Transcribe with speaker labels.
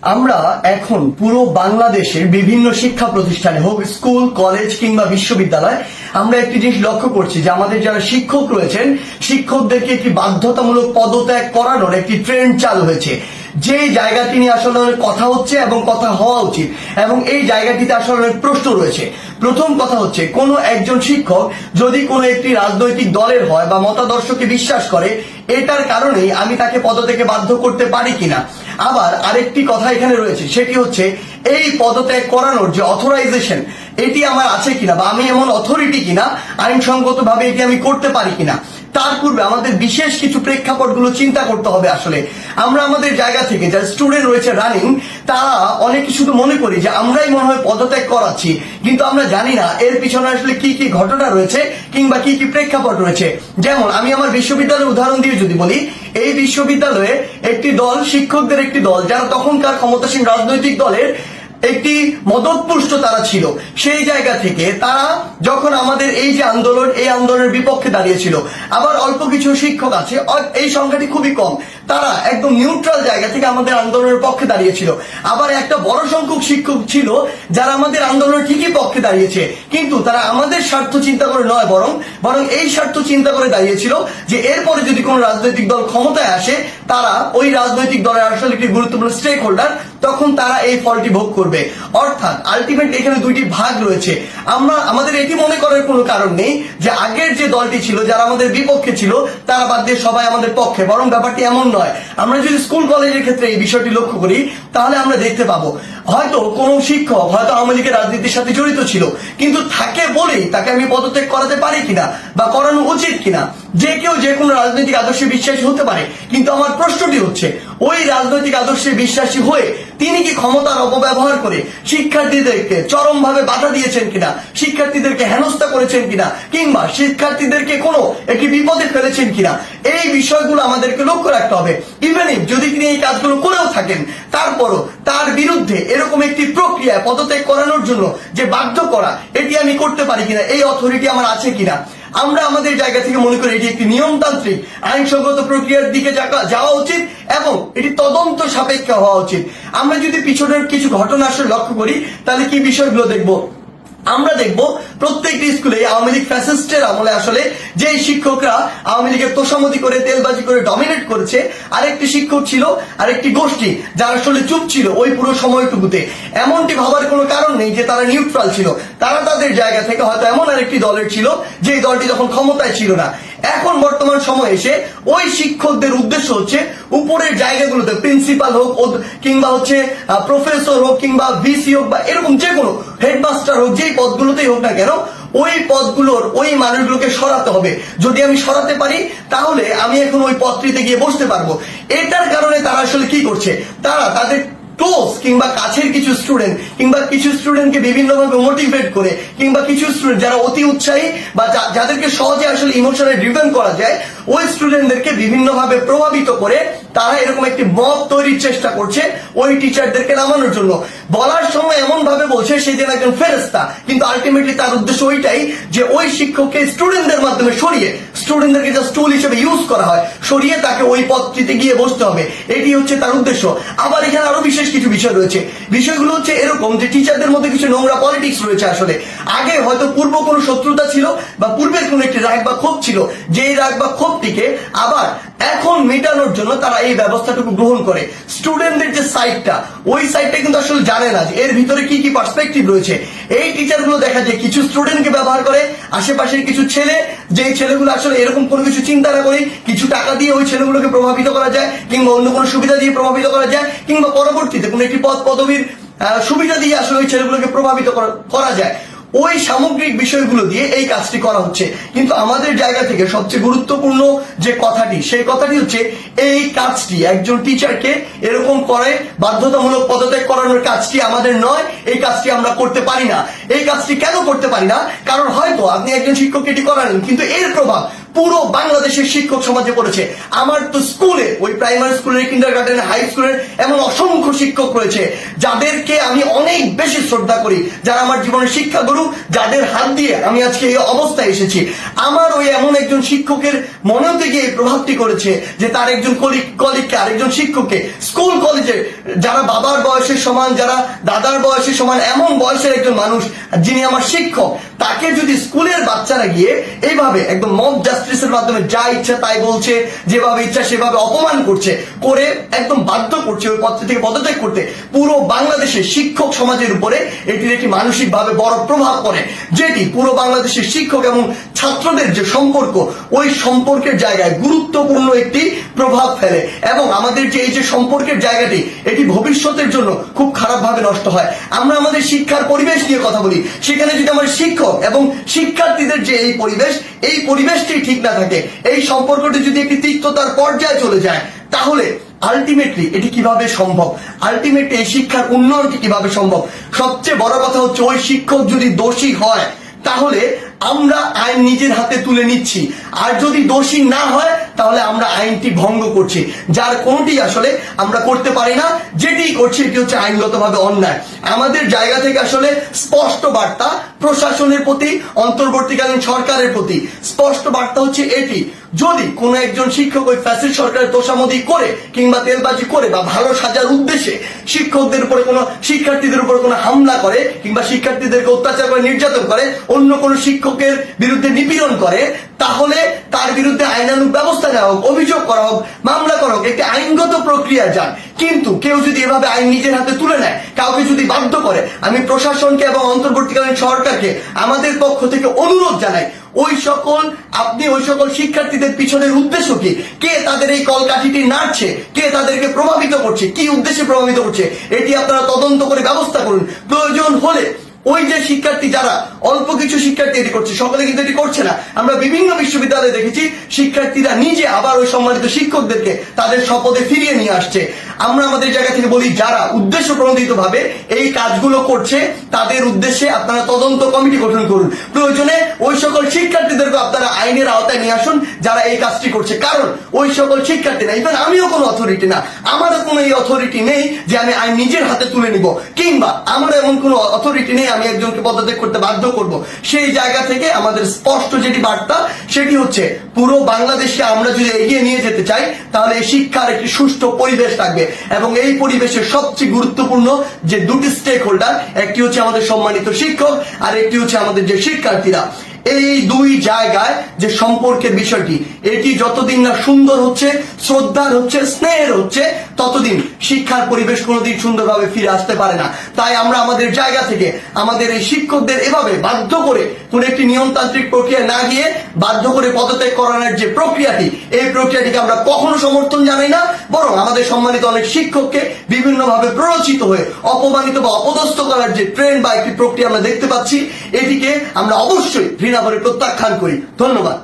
Speaker 1: আমরা এখন পুরো বাংলাদেশের বিভিন্ন শিক্ষা প্রতিষ্ঠানে হোক স্কুল কলেজ কিংবা বিশ্ববিদ্যালয় আমরা একটি জিনিস লক্ষ্য করছি যে আমাদের যারা শিক্ষক রয়েছেন শিক্ষকদেরকে একটি বাধ্যতামূলক পদত্যাগ করানোর একটি ট্রেন্ড চালু হয়েছে। যে জায়গাটি নিয়ে আসলে অনেক কথা হচ্ছে এবং কথা হওয়া উচিত এবং এই জায়গাটিতে আসলে অনেক প্রশ্ন রয়েছে। প্রথম কথা হচ্ছে কোনো একজন শিক্ষক যদি কোনো একটি রাজনৈতিক দলের হয় বা মতাদর্শকে বিশ্বাস করে এটার কারণেই আমি তাকে পদত্যাগে বাধ্য করতে পারি কিনা। আবার আরেকটি কথা এখানে রয়েছে সেটি হচ্ছে এই পদত্যাগ করানোর যে অথরাইজেশন এটি আমার আছে কিনা বা আমি এমন অথরিটি কিনা আইনসঙ্গত ভাবে এটি আমি করতে পারি কিনা। তার পূর্বে আমাদের বিশেষ কিছু প্রেক্ষাপটগুলো চিন্তা করতে হবে। আসলে আমরা আমাদের জায়গা থেকে যারা স্টুডেন্ট রয়েছে রানিং তারা অনেকে শুধু মনে করি যে আমরাই মনে হয় পদত্যাগ করাচ্ছি, কিন্তু আমরা জানি না এর পিছনে আসলে কি কি ঘটনা রয়েছে কিংবা কি কি প্রেক্ষাপট রয়েছে। যেমন আমি আমার বিশ্ববিদ্যালয়ের উদাহরণ দিয়ে যদি বলি, এই বিশ্ববিদ্যালয়ে একটি দল শিক্ষকদের একটি দল যারা তখনকার ক্ষমতাসীন রাজনৈতিক দলের একটি মদতপুষ্ট তারা ছিল। সেই জায়গা থেকে তারা যখন আমাদের এই যে আন্দোলন এই আন্দোলনের বিপক্ষে দাঁড়িয়েছিল। আবার অল্প কিছু শিক্ষক আছে, এই সংখ্যাটি খুবই কম, তারা একদম নিউট্রাল জায়গা থেকে আমাদের আন্দোলনের পক্ষে দাঁড়িয়েছিল। আবার একটা বড় সংখ্যক শিক্ষক ছিল যারা আমাদের আন্দোলনের ঠিকই পক্ষে দাঁড়িয়েছে, কিন্তু তারা আমাদের স্বার্থ চিন্তা করে নয় বরং এই স্বার্থ চিন্তা করে দাঁড়িয়েছিল যে এরপরে যদি কোনো রাজনৈতিক দল ক্ষমতায় আসে তারা ওই রাজনৈতিক দলের আসলে একটি গুরুত্বপূর্ণ স্টেক হোল্ডার, তখন তারা এই ফলটি ভোগ করবে। অর্থাৎ আলটিমেট এখানে দুইটি ভাগ রয়েছে। আমাদের এটি মনে করার কোনো কারণ নেই যে আগের যে দলটি ছিল যারা আমাদের বিপক্ষে ছিল তারা বাদ দিয়ে সবাই আমাদের পক্ষে, বরং ব্যাপারটি এমন নয়। আমরা যদি স্কুল কলেজের ক্ষেত্রে এই বিষয়টি লক্ষ্য করি তাহলে আমরা দেখতে পাবো হয়তো কোনো শিক্ষক হয়তো আওয়ামী লীগের রাজনীতির সাথে জড়িত ছিল, কিন্তু থাকে বলেই তাকে আমি পদত্যাগ করাতে পারি কিনা বা করানো উচিত কিনা। যে কেউ যে কোনো রাজনৈতিক আদর্শে বিশ্বাসী হতে পারে, কিন্তু আমার প্রশ্নটি হচ্ছে ওই রাজনৈতিক আদর্শে বিশ্বাসী হয়ে তিনি কি ক্ষমতার অপব্যবহার করে শিক্ষার্থীদেরকে চরমভাবে বাধা দিয়েছেন কিনা, শিক্ষার্থীদেরকে হেনস্থা করেছেন কিনা, কিংবা শিক্ষার্থীদেরকে কোনো একটি বিপদে ফেলেছেন কিনা, এই বিষয়গুলো আমাদেরকে লক্ষ্য রাখতে হবে। ইভেন ইফ যদি তিনি এই কাজগুলো করেও থাকেন তারপরও তার বিরুদ্ধে এরকম একটি প্রক্রিয়ায় পদত্যাগ করানোর জন্য যে বাধ্য করা এটি আমি করতে পারি কিনা, এই অথরিটি আমার আছে কিনা। আমরা আমাদের জায়গা থেকে মনে করি এটি একটি নিয়মতান্ত্রিক আইনসঙ্গত প্রক্রিয়ার দিকে যাওয়া উচিত এবং এটি তদন্ত সাপেক্ষ হওয়া উচিত। আমরা যদি পিছনের কিছু ঘটনা আসলে লক্ষ্য করি তাহলে কি বিষয়গুলো দেখবো। আমরা দেখবো প্রত্যেকটি স্কুলে আওয়ামী লীগ ফ্যাসিস্টের আমলে আসলে যে শিক্ষকরা আওয়ামী লীগের তোষামতি করে তেলবাজি করে ডমিনেট করেছে, আরেকটি শিক্ষক ছিল আরেকটি গোষ্ঠী যারা আসলে চুপ ছিল ওই পুরো সময়টুকুতে। এমনটি ভাবার কোনো কারণ নেই যে তারা নিউট্রাল ছিল, তারা তাদের জায়গা থেকে হয়তো এমন আরেকটি দলের ছিল যে দলটি তখন ক্ষমতায় ছিল না। এখন বর্তমান সময় এসে ওই শিক্ষকদের উদ্দেশ্য হচ্ছে উপরের জায়গাগুলোতে প্রিন্সিপাল হোক কিংবা হচ্ছে প্রফেসর হোক কিংবা ভিসি হোক বা এরকম যে কোনো হেডমাস্টার হোক, যেই পদগুলোতেই হোক না কেন ওই পদগুলোর ওই মানুষগুলোকে সরাতে হবে। যদি আমি সরাতে পারি তাহলে আমি এখন ওই পদটিতে গিয়ে বসতে পারবো। এটার কারণে তারা আসলে কি করছে, তারা তাদের ক্লোজ কিংবা কাছের কিছু স্টুডেন্ট কিংবা কিছু স্টুডেন্টকে বিভিন্নভাবে মোটিভেট করে কিংবা কিছু স্টুডেন্ট যারা অতি উৎসাহী বা যাদেরকে সহজে আসলে ইমোশনালি ড্রিভেন করা যায় ওই স্টুডেন্টদেরকে বিভিন্নভাবে প্রভাবিত করে তারা এরকম একটি মব তৈরির চেষ্টা করছে ওই টিচারদেরকে নামানোর জন্য। বলার সময় এমন ভাবে বলছে সে যেন একজন ফেরেশতা, কিন্তু আলটিমেটলি তার উদ্দেশ্য ওইটাই যে ওই শিক্ষককে স্টুডেন্টদের মাধ্যমে সরিয়ে স্টুডেন্টদেরকে জাস্ট টুল হিসেবে ইউজ করা হয়, সরিয়ে তাকে ওই পদটিতে গিয়ে বসতে হবে, এটি হচ্ছে তার উদ্দেশ্য। আবার এখানে আরো বিশেষ কিছু বিষয় রয়েছে। বিষয়গুলো হচ্ছে এরকম যে টিচারদের মধ্যে কিছু নোংরা পলিটিক্স রয়েছে। আসলে আগে হয়তো পূর্ব কোনো শত্রুতা ছিল বা পূর্বের কোনো একটি রাগ বা ক্ষোভ ছিল, যেই রাগ বা ক্ষোভটিকে আবার এখন মেটানোর জন্য তারা এই ব্যবস্থাটুকু গ্রহণ করে। স্টুডেন্টদের যে সাইডটা ওই সাইডটা কিন্তু আসলে জানে না যে এর ভিতরে কি কি পার্সপেক্টিভ রয়েছে। এই টিচারগুলো দেখা যায় কিছু স্টুডেন্টকে ব্যবহার করে, আশেপাশের কিছু ছেলে যেই ছেলেগুলো আসলে এরকম কোনো কিছু চিন্তা না করে কিছু টাকা দিয়ে ওই ছেলেগুলোকে প্রভাবিত করা যায় কিংবা অন্য কোনো সুবিধা দিয়ে প্রভাবিত করা যায় কিংবা পরবর্তীতে কোনো একটি পদ পদবীর সুবিধা দিয়ে আসলে ওই ছেলেগুলোকে প্রভাবিত করা যায়। ওই সামগ্রিক বিষয়গুলো দিয়ে এই কাজটি করা হচ্ছে। কিন্তু আমাদের জায়গা থেকে সবচেয়ে গুরুত্বপূর্ণ যে কথাটি সেই কথাটি হচ্ছে এই কাজটি একজন টিচারকে এরকম করে বাধ্যতামূলক পদত্যাগ করানোর কাজটি আমাদের নয়, এই কাজটি আমরা করতে পারি না। এই কাজটি কেন করতে পারি না? কারণ হয়তো আপনি একজন শিক্ষককে এটি করালেন কিন্তু এর প্রভাব পুরো বাংলাদেশের শিক্ষক সমাজে পড়েছে। আমার তো স্কুলে, ওই প্রাইমারি স্কুলের, কিন্ডারগার্টেন, হাই স্কুলের এমন অসংখ্য শিক্ষক রয়েছে যাদেরকে আমি অনেক বেশি শ্রদ্ধা করি, যারা আমার জীবনের শিক্ষা গুরু, যাদের হাত দিয়ে আমি আজকে এই অবস্থায় এসেছি। আমার ওই এমন একজন শিক্ষকের মনে থেকে এই প্রভাবটি করেছে যে তার একজন কলিগকে, আরেকজন শিক্ষককে স্কুল কলেজে, যারা বাবার বয়সের সমান, যারা দাদার বয়সের সমান, এমন বয়সের একজন মানুষ যিনি আমার শিক্ষক, তাকে যদি স্কুলের বাচ্চারা গিয়ে এইভাবে একদম মব জাস্টিসের মাধ্যমে যা ইচ্ছা তাই বলছে, যেভাবে ইচ্ছা সেভাবে অপমান করছে, করে একদম বাধ্য করছে ওই পদ থেকে পদত্যাগ করতে, পুরো বাংলাদেশের শিক্ষক সমাজের উপরে এটির একটি মানসিকভাবে বড় প্রভাব পড়ে, যেটি পুরো বাংলাদেশের শিক্ষক এবং ছাত্রদের যে সম্পর্ক, ওই সম্পর্কের জায়গায় গুরুত্বপূর্ণ একটি প্রভাব ফেলে। এবং আমাদের যে এই যে সম্পর্কের জায়গাটি, এটি ভবিষ্যতের জন্য খুব খারাপ ভাবে নষ্ট হয়। আমরা আমাদের শিক্ষার পরিবেশ নিয়ে কথা বলি, সেখানে যদি আমার শিক্ষক এবং শিক্ষার্থীদের যে এই পরিবেশটি ঠিক না থাকে, এই সম্পর্কটি যদি একটি তিক্ততার পর্যায়ে চলে যায়, তাহলে আলটিমেটলি এটি কিভাবে সম্ভব? আলটিমেটলি এই শিক্ষার উন্নয়নটি কিভাবে সম্ভব? সবচেয়ে বড় কথা হচ্ছে, ওই শিক্ষক যদি দোষী হয় তাহলে আমরা আইন নিজের হাতে তুলে নিচ্ছি, আর যদি দোষী না হয় তাহলে আমরা আইনটি ভঙ্গ করছি, যার কোনোটি আসলে আমরা করতে পারি না। যেটি করছি এটি হচ্ছে আইনগতভাবে অন্যায়। আমাদের জায়গা থেকে আসলে স্পষ্ট বার্তা প্রশাসনের প্রতি, অন্তর্বর্তীকালীন সরকারের প্রতি স্পষ্ট বার্তা হচ্ছে এটি, যদি কোনো একজন শিক্ষক ওই ফ্যাসিস্ট সরকারের তোষামোদি করে কিংবা তেলবাজি করে বা ভালো সাজার উদ্দেশ্যে শিক্ষকদের উপরে কোনো, শিক্ষার্থীদের উপরে কোনো হামলা করে কিংবা শিক্ষার্থীদেরকে অত্যাচার করে, নির্যাতন করে, অন্য কোনো শিক্ষকের বিরুদ্ধে নিপীড়ন করে, তাহলে তার বিরুদ্ধে আইনানুগ ব্যবস্থা নেওয়া হোক, অভিযোগ করা হোক, মামলা করা হোক, একটি আইনগত প্রক্রিয়া যান। কিন্তু কেউ যদি এভাবে আইন নিজের হাতে তুলে নেয়, কাউকে যদি বাধ্য করে, আমি প্রশাসনকে এবং অন্তর্বর্তীকালীন সরকারকে আমাদের পক্ষ থেকে অনুরোধ জানাই, আপনি ওই সকল শিক্ষার্থীদের পিছনের উদ্দেশ্য কি? কে তাদের এই কলকাঠিটি নাড়ছে? কে তাদেরকে প্রভাবিত করছে? কি উদ্দেশ্যে প্রভাবিত করছে? এটি আপনারা তদন্ত করে ব্যবস্থা করুন। প্রয়োজন হলে ওই যে শিক্ষার্থী, যারা অল্প কিছু শিক্ষার্থী এটি করছে, সকলে কিন্তু এটি করছে না। আমরা বিভিন্ন বিশ্ববিদ্যালয়ে দেখেছি শিক্ষার্থীরা নিজে আবার ওই সম্মানিত শিক্ষকদেরকে তাদের শপথে ফিরিয়ে নিয়ে আসছে। আমরা আমাদের জায়গা থেকে বলি, যারা উদ্দেশ্য প্রণোদিত ভাবে এই কাজগুলো করছে তাদের উদ্দেশ্যে আপনারা তদন্ত কমিটি গঠন করুন। প্রয়োজনে ওই সকল শিক্ষার্থীদেরকে আপনারা আইনের আওতায় নিয়ে আসুন যারা এই কাজটি করছে। কারণ ওই সকল শিক্ষার্থী না, ইভেন আমিও কোনো অথরিটি না, আমারও কোনো এই অথরিটি নেই যে আমি আইন নিজের হাতে তুলে নিব, কিংবা আমার এমন কোনো অথরিটি নেই আমি একজনকে পদত্যাগ করতে বাধ্য করব। সেই জায়গা থেকে আমাদের স্পষ্ট যেটি বার্তা, সেটি হচ্ছে পুরো বাংলাদেশকে আমরা যদি এগিয়ে নিয়ে যেতে চাই, তাহলে এই শিক্ষার একটি সুষ্ঠু পরিবেশ থাকবে। এবং এই পরিবেশের সবচেয়ে গুরুত্বপূর্ণ যে দুটি স্টেক হোল্ডার, একটি হচ্ছে আমাদের সম্মানিত শিক্ষক, আর একটি হচ্ছে আমাদের যে শিক্ষার্থীরা। এই দুই জায়গায় যে সম্পর্কের বিষয়টি, এটি যতদিন না সুন্দর হচ্ছে, শ্রদ্ধার হচ্ছে, স্নেহের হচ্ছে, ততদিন শিক্ষার পরিবেশ কোনোদিন সুন্দরভাবে ফিরে আসতে পারে না। তাই আমরা আমাদের জায়গা থেকে আমাদের এই শিক্ষকদের এভাবে বাধ্য করে কোন একটি নিয়মতান্ত্রিক প্রক্রিয়া না গিয়ে বাধ্য করে পদত্যাগ করানোর যে প্রক্রিয়াটি, এই প্রক্রিয়াটিকে আমরা কখনো সমর্থন জানাই না। বরং আমাদের সম্মানিত অনেক শিক্ষককে বিভিন্নভাবে প্ররোচিত হয়ে অপমানিত বা অপদস্থ করার যে ট্রেন্ড বা একটি প্রক্রিয়া আমরা দেখতে পাচ্ছি, এটিকে আমরা অবশ্যই ঘৃণা করে প্রত্যাখ্যান করি। ধন্যবাদ।